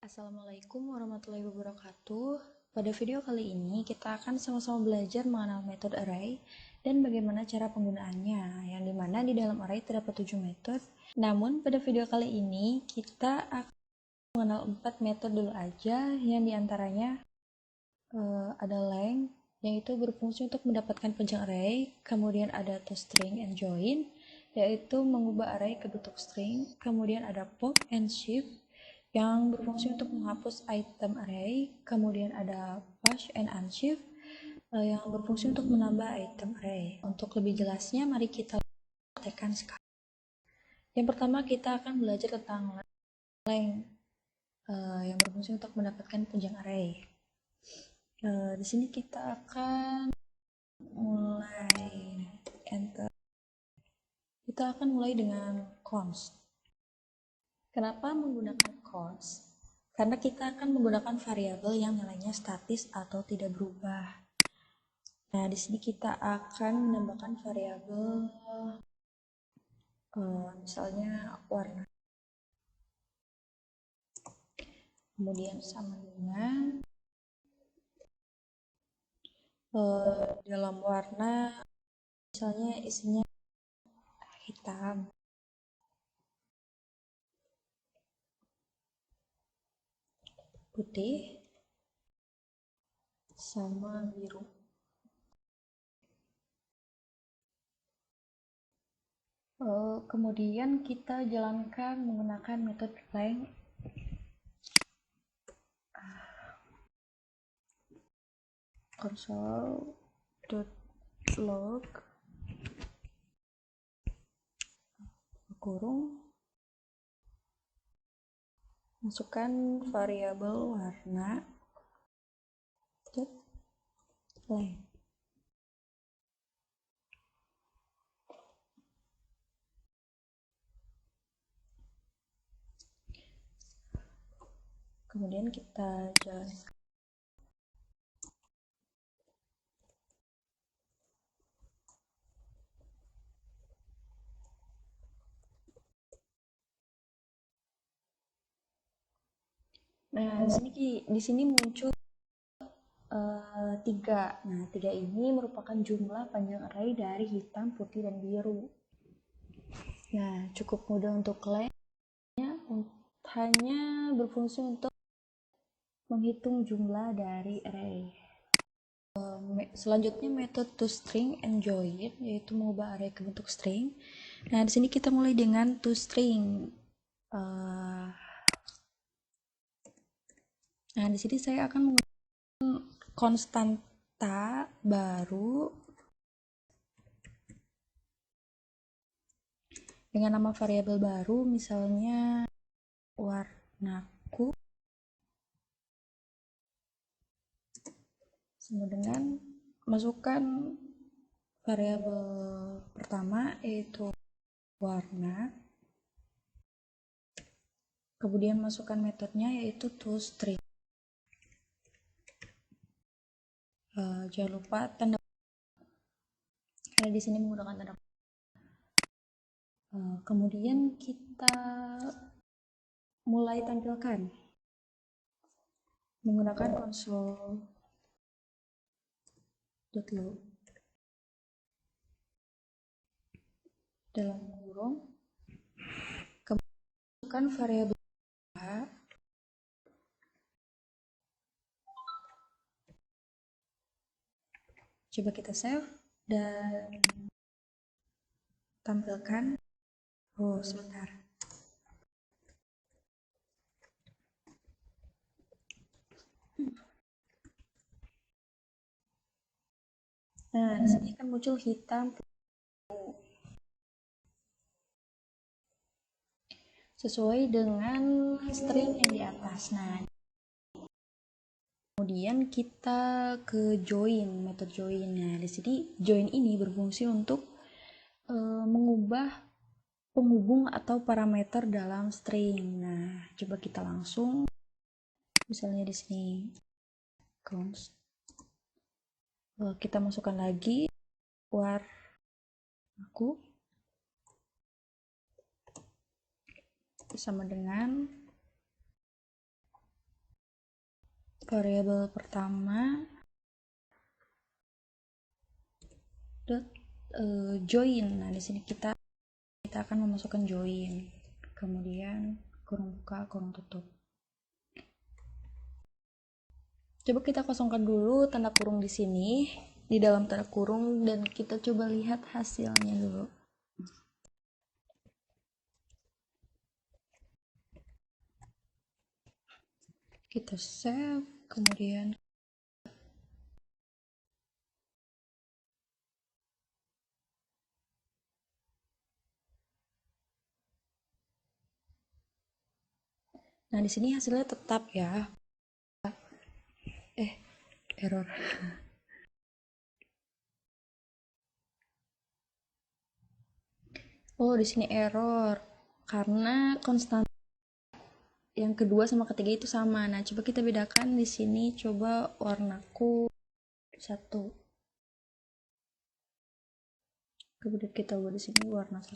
Assalamualaikum warahmatullahi wabarakatuh. Pada video kali ini kita akan sama-sama belajar mengenal metode array dan bagaimana cara penggunaannya, yang dimana di dalam array terdapat 7 metode. Namun pada video kali ini kita akan mengenal 4 metode dulu aja, yang diantaranya ada length, yaitu berfungsi untuk mendapatkan panjang array. Kemudian ada toString and join, yaitu mengubah array ke bentuk string. Kemudian ada pop and shift, yang berfungsi untuk menghapus item array. Kemudian ada push and unshift, yang berfungsi untuk menambah item array. Untuk lebih jelasnya, mari kita praktekkan sekarang. Yang pertama kita akan belajar tentang length, yang berfungsi untuk mendapatkan panjang array. Di sini kita akan mulai enter. Kita akan mulai dengan const. Kenapa menggunakan const? Karena kita akan menggunakan variabel yang nilainya statis atau tidak berubah. Nah, di sini kita akan menambahkan variabel misalnya warna. Kemudian sama dengan dalam warna, misalnya isinya hitam. Putih sama biru. Kemudian kita jalankan menggunakan metode length. Console.log kurung, masukkan variabel warna length. Kemudian kita jalankan. Nah, di sini muncul 3. Nah, 3 ini merupakan jumlah panjang array dari hitam, putih, dan biru. Nah, cukup mudah untuk length-nya, hanya berfungsi untuk menghitung jumlah dari array. Selanjutnya metode toString and join, yaitu mengubah array ke bentuk string. Nah, di sini kita mulai dengan toString. Nah, di sini saya akan menggunakan konstanta baru dengan nama variabel baru, misalnya warnaku, sama dengan masukkan variabel pertama yaitu warna, kemudian masukkan metodenya yaitu toString. Jangan lupa tanda, karena di sini menggunakan tanda. Kemudian kita mulai tampilkan menggunakan console.log dalam kurung, kemudian variabel A, coba kita save dan tampilkan. Sebentar. Nah, di sini akan muncul hitam sesuai dengan string yang di atas. Nah, kemudian kita ke join, metode join. Nah, di sini join ini berfungsi untuk mengubah penghubung atau parameter dalam string. Nah, coba kita langsung, misalnya di sini const, kita masukkan lagi warnaku sama dengan variabel pertama dot join. Nah, di sini kita akan memasukkan join. Kemudian kurung buka, kurung tutup. Coba kita kosongkan dulu tanda kurung di sini, di dalam tanda kurung, dan kita coba lihat hasilnya dulu. Kita save, kemudian nah di sini hasilnya tetap ya. Error. Oh, di sini error karena konstan yang kedua sama ketiga itu sama. Nah, coba kita bedakan di sini. Coba warnaku 1. Kemudian kita buat di sini warna 1.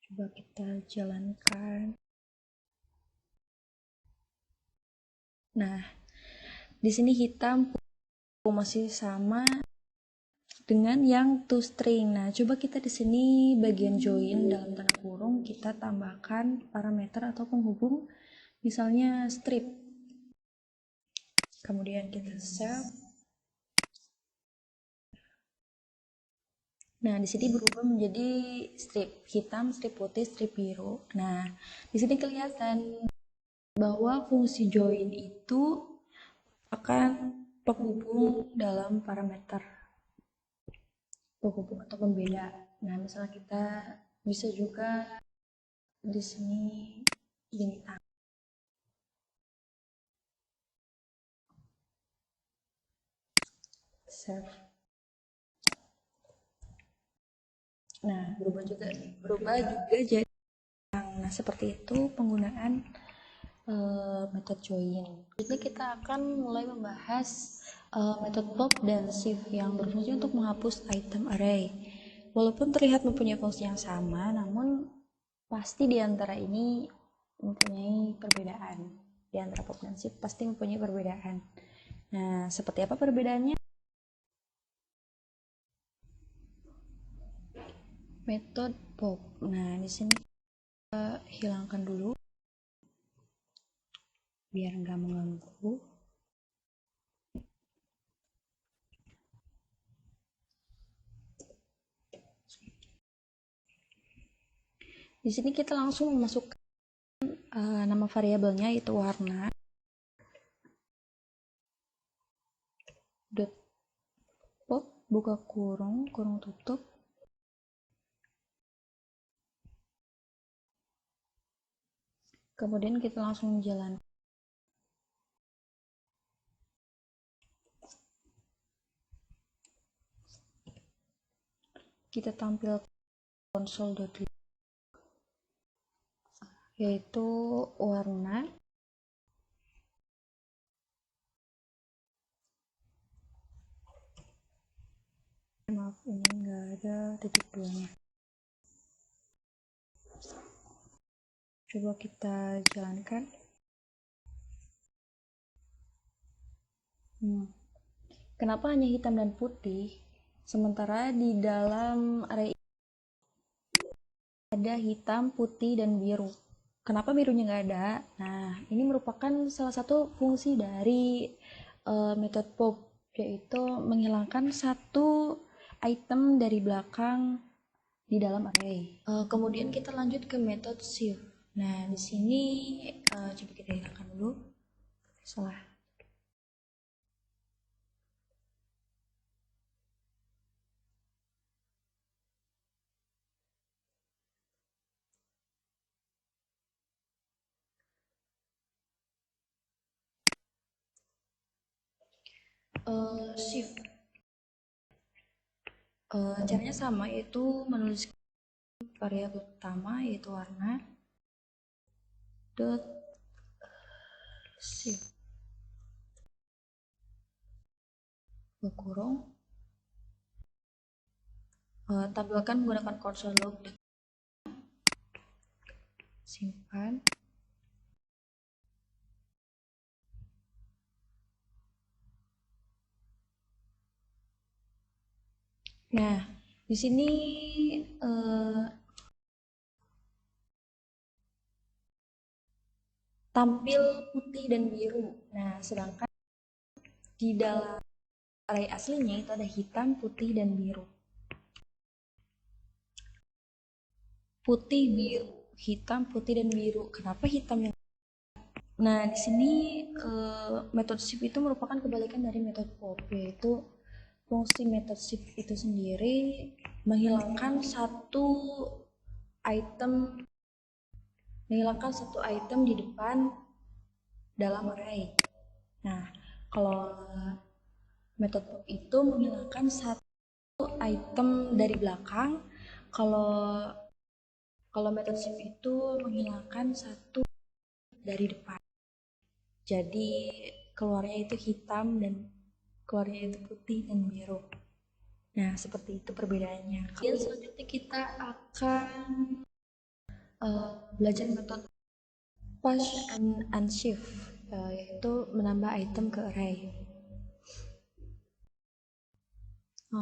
Coba kita jalankan. Nah, di sini hitam masih sama dengan yang toString. Nah, coba kita di sini bagian join dalam tanda kurung kita tambahkan parameter atau penghubung, misalnya strip. Kemudian kita save. Nah, di sini berubah menjadi strip hitam, strip putih, strip biru. Nah, di sini kelihatan bahwa fungsi join itu akan penghubung dalam parameter penghubung atau pembeda. Nah, misalnya kita bisa juga di sini bintang. Save. Nah, berubah juga jadi. Nah, seperti itu penggunaan metode join. Jadi kita akan mulai membahas metode pop dan shift yang berfungsi untuk menghapus item array. Walaupun terlihat mempunyai fungsi yang sama, namun pasti di antara ini mempunyai perbedaan. Di antara pop dan shift pasti mempunyai perbedaan. Nah, seperti apa perbedaannya? Metode pop. Nah, di sini kita hilangkan dulu biar nggak mengganggu. Di sini kita langsung memasukkan nama variabelnya yaitu warna. Dot pop buka kurung, kurung tutup. Kemudian kita langsung jalan. Kita tampil console.log yaitu warna. Maaf, ini nggak ada titik duanya. Coba kita jalankan. Kenapa hanya hitam dan putih? Sementara di dalam array ada hitam, putih, dan biru. Kenapa birunya nggak ada? Nah, ini merupakan salah satu fungsi dari metode pop, yaitu menghilangkan satu item dari belakang di dalam array. Kemudian kita lanjut ke metode shift. Nah, di sini coba kita hilangkan dulu. Salah. Shift. Caranya sama, yaitu menulis variabel pertama yaitu warna dot shift kurung tampilkan menggunakan console log, simpan. Nah, di sini tampil putih dan biru. Nah, sedangkan di dalam array aslinya itu ada hitam, putih, dan biru. Putih, biru, hitam, putih, dan biru. Kenapa hitam yang... Nah, di sini metode shift itu merupakan kebalikan dari metode pop, yaitu fungsi metode shift itu sendiri menghilangkan satu item di depan dalam array. Nah, kalau metode pop itu menghilangkan satu item dari belakang, kalau metode shift itu menghilangkan satu dari depan. Jadi keluarnya itu hitam dan keluarnya itu putih dan biru. Nah, seperti itu perbedaannya. Kemudian selanjutnya kita akan belajar metode push and unshift, yaitu menambah item ke array.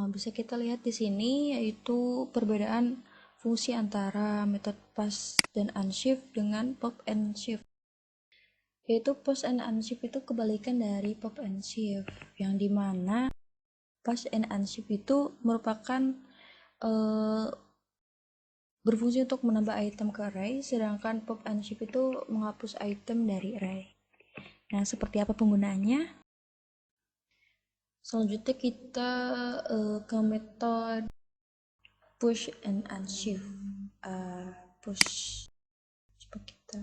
Bisa kita lihat di sini yaitu perbedaan fungsi antara metode push dan unshift dengan pop and shift. Yaitu push and unshift itu kebalikan dari pop and shift, yang dimana push and unshift itu merupakan berfungsi untuk menambah item ke array, sedangkan pop and shift itu menghapus item dari array. Nah, seperti apa penggunaannya? Selanjutnya kita ke metode push and unshift. Push, coba kita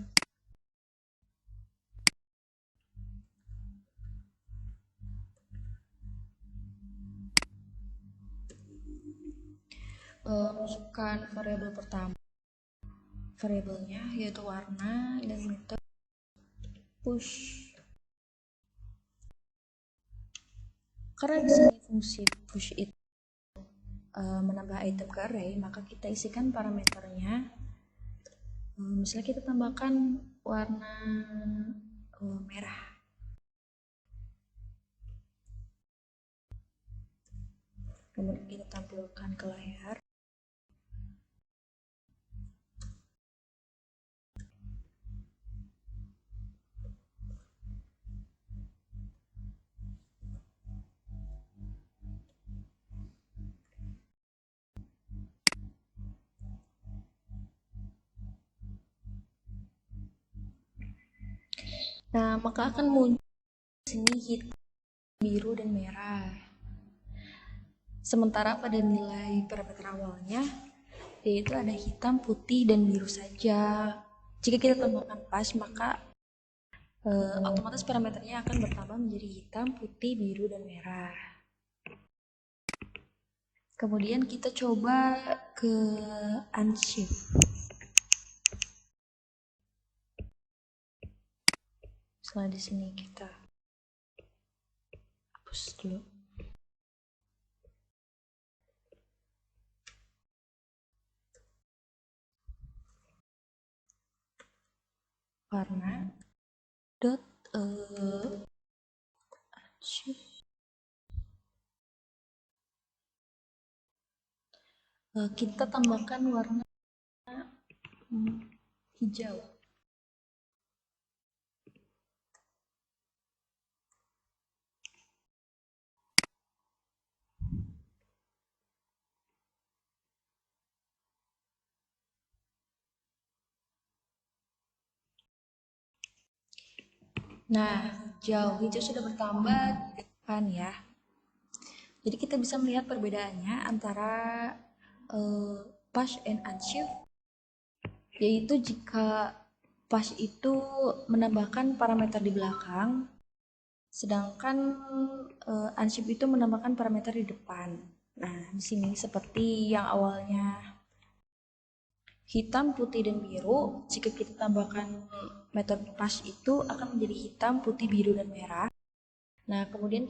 masukkan variabel pertama, variabelnya yaitu warna, dan metode push. Karena di sini fungsi push itu menambah item ke array, maka kita isikan parameternya. Misalnya kita tambahkan warna merah. Kemudian kita tampilkan ke layar. Nah, maka akan muncul di sini hitam, biru, dan merah. Sementara pada nilai parameter awalnya yaitu ada hitam, putih, dan biru saja. Jika kita tambahkan push, maka otomatis parameternya akan bertambah menjadi hitam, putih, biru, dan merah. Kemudian kita coba ke unshift. Setelah di sini kita hapus dulu. Warna dot unshift. Kita tambahkan warna hijau. Nah, hijau sudah bertambah di depan ya. Jadi kita bisa melihat perbedaannya antara push and unshift, yaitu jika push itu menambahkan parameter di belakang, sedangkan unshift itu menambahkan parameter di depan. Nah, di sini seperti yang awalnya hitam, putih, dan biru, jika kita tambahkan metode push itu akan menjadi hitam, putih, biru, dan merah. Nah, kemudian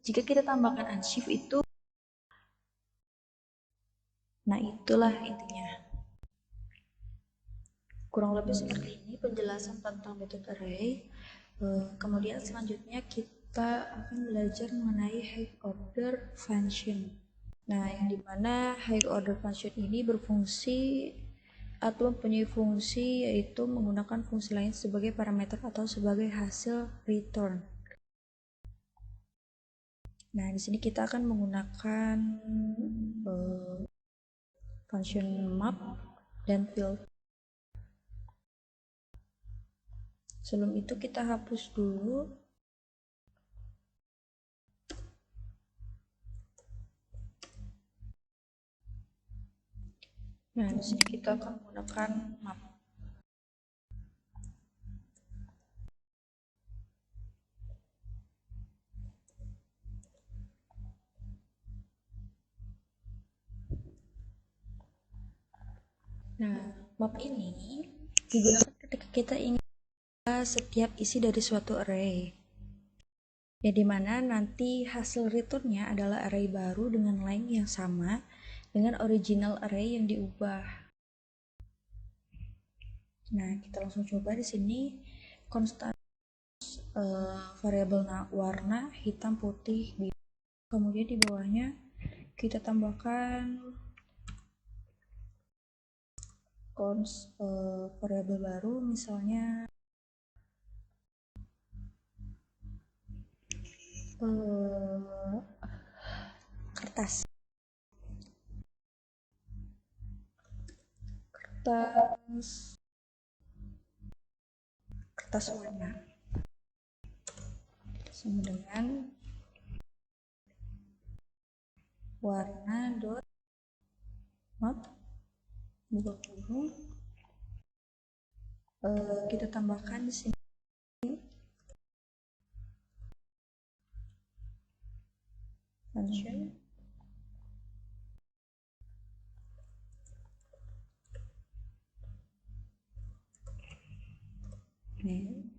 jika kita tambahkan unshift itu, nah itulah intinya. Kurang lebih seperti ini penjelasan tentang metode array. Kemudian selanjutnya kita akan belajar mengenai high order function. Nah, yang dimana high order function ini berfungsi atau mempunyai fungsi yaitu menggunakan fungsi lain sebagai parameter atau sebagai hasil return. Nah, di sini kita akan menggunakan function map dan field. Sebelum itu kita hapus dulu. Nah, di sini kita akan menggunakan map. Nah, map ini digunakan ketika kita ingin setiap isi dari suatu array. Ya, dimana nanti hasil returnnya adalah array baru dengan length yang sama dengan original array yang diubah. Nah, kita langsung coba di sini konstan variabel warna hitam, putih, biru. Kemudian di bawahnya kita tambahkan variabel baru, misalnya kertas warna sama dengan warna dot map buka kurung, kita tambahkan di sini function name.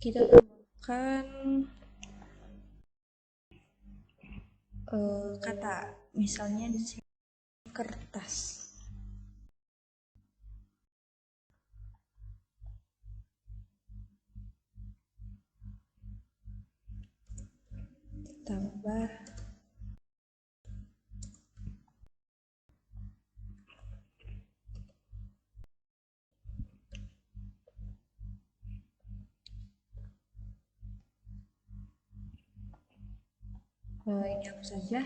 Kita tambahkan kata, misalnya di sini kertas. Tambah ini apa saja.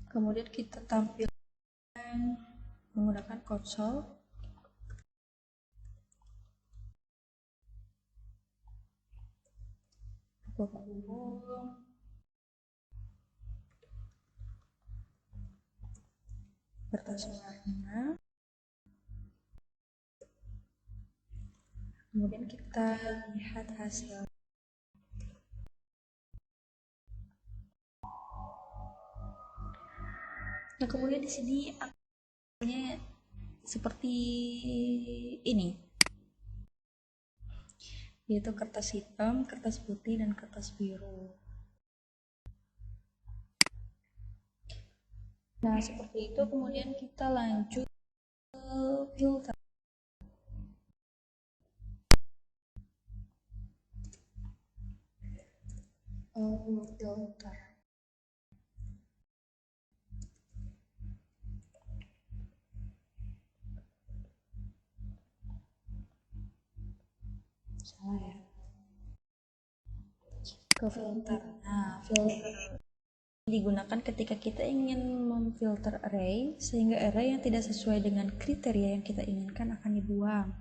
Kemudian kita tampilkan menggunakan konsol. Kertas warna. Kemudian kita lihat hasil. Nah, kemudian di sini akhirnya seperti ini, yaitu kertas hitam, kertas putih, dan kertas biru. Nah, seperti itu. Kemudian kita lanjut ke filter. Filter. Salah ya. Ke filter. Nah, filter digunakan ketika kita ingin memfilter array sehingga array yang tidak sesuai dengan kriteria yang kita inginkan akan dibuang.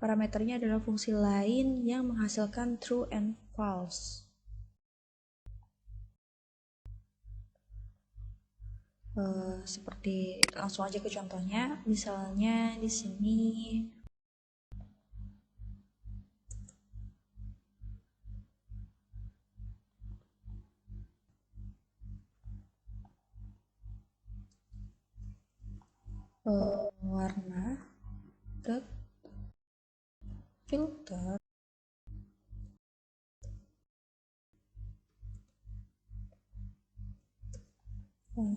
Parameternya adalah fungsi lain yang menghasilkan true and false. Seperti langsung aja ke contohnya, misalnya di sini warna dot filter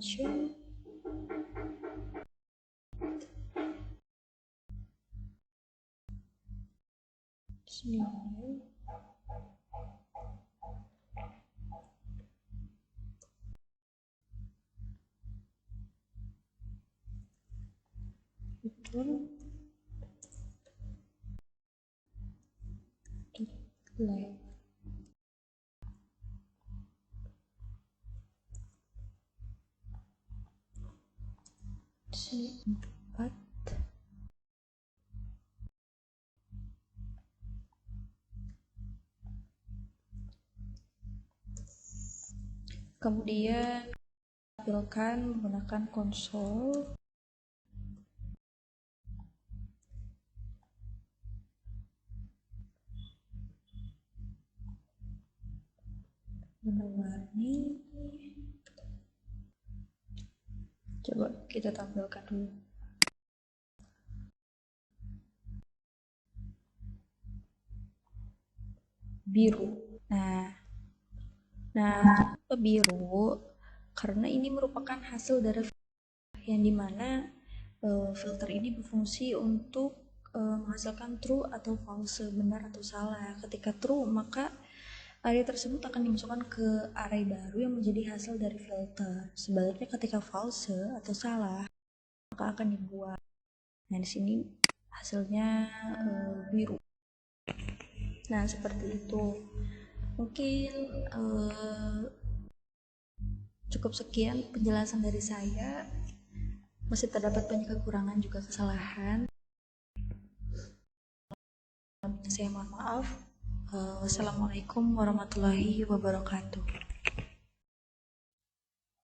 mention sini betul like sini 4. Kemudian tampilkan menggunakan konsol. Warna-warni. Coba kita tampilkan dulu. Biru. Nah, biru karena ini merupakan hasil dari yang dimana filter ini berfungsi untuk menghasilkan true atau false, benar atau salah. Ketika true, maka array tersebut akan dimasukkan ke array baru yang menjadi hasil dari filter. Sebaliknya ketika false atau salah, maka akan dibuang. Nah, di sini hasilnya biru. Nah, seperti itu. Mungkin cukup sekian penjelasan dari saya. Masih terdapat banyak kekurangan juga kesalahan. Saya mohon maaf. Wassalamualaikum warahmatullahi wabarakatuh.